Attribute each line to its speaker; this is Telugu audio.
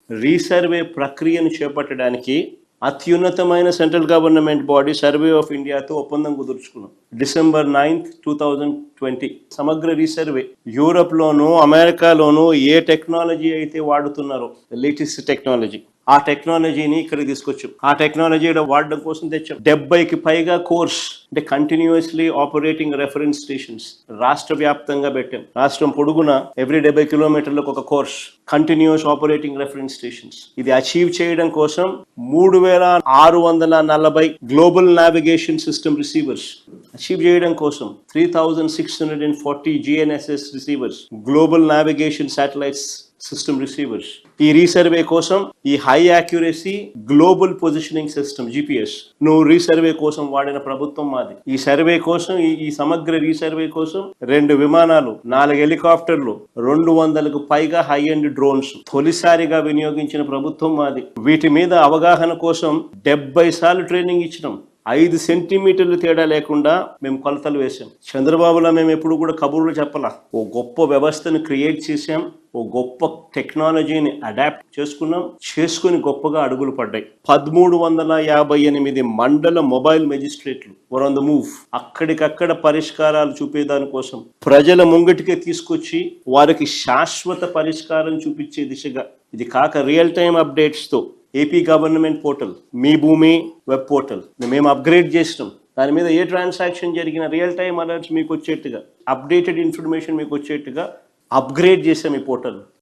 Speaker 1: రీసర్వే ప్రక్రియను చేపట్టడానికి అత్యున్నతమైన central government body survey of ఇండియాతో ఒప్పందం కుదుర్చుకున్నాం December 9th, 2020. సమగ్ర రీసర్వే యూరోప్లోనూ అమెరికాలోనూ ఏ టెక్నాలజీ అయితే వాడుతున్నారో లేటెస్ట్ టెక్నాలజీ ఆ టెక్నాలజీని ఇక్కడికి తీసుకొచ్చాం. ఆ టెక్నాలజీ వాడడం కోసం తెచ్చాం. 70కి పైగా కోర్స్ అంటే కంటిన్యూస్లీ ఆపరేటింగ్ రెఫరెన్స్ స్టేషన్స్ రాష్ట్ర వ్యాప్తంగా పెట్టాం. రాష్ట్రం పొడుగున ఎవ్రీ 70 కిలోమీటర్లకు ఒక course continuous operating reference stations. ఇది అచీవ్ చేయడం కోసం 3640 global navigation system receivers achieve చేయడం కోసం 3640 GNSS receivers global navigation satellites system receivers. ఈ రీసర్వే కోసం ఈ high accuracy global positioning system GPS నువ్వు రీసర్వే కోసం వాడిన ప్రభుత్వం మాది. ఈ సర్వే కోసం ఈ సమగ్ర రీసర్వే కోసం 2 విమానాలు, 4 హెలికాప్టర్లు, 200కు పైగా హై ఎండ్ డ్రోన్స్ తొలిసారిగా వినియోగించిన ప్రభుత్వం మాది. వీటి మీద అవగాహన కోసం 70 సార్లు ట్రైనింగ్ ఇచ్చినాం. 5 సెంటీమీటర్లు తేడా లేకుండా మేము కొలతలు వేసాం. చంద్రబాబులా మేము ఎప్పుడు కూడా కబుర్లు చెప్పలా. ఓ గొప్ప వ్యవస్థను క్రియేట్ చేసాం. ఓ గొప్ప టెక్నాలజీని అడాప్ట్ చేసుకుని గొప్పగా అడుగులు పడ్డాయి. 1358 మండల మొబైల్ మెజిస్ట్రేట్లు వర్ ఆన్ ద మూవ్. అక్కడికక్కడ పరిష్కారాలు చూపేదాని కోసం ప్రజల ముంగటికే తీసుకొచ్చి వారికి శాశ్వత పరిష్కారం చూపించే దిశగా, ఇది కాక రియల్ టైం అప్డేట్స్తో AP government portal, Mee Bhoomi web portal మేము అప్గ్రేడ్ చేసినాం. దాని మీద ఏ ట్రాన్సాక్షన్ జరిగిన రియల్ టైం అలర్ట్స్ మీకు వచ్చేట్టుగా, అప్డేటెడ్ ఇన్ఫర్మేషన్ మీకు వచ్చేట్టుగా అప్గ్రేడ్ చేసాం ఈ పోర్టల్.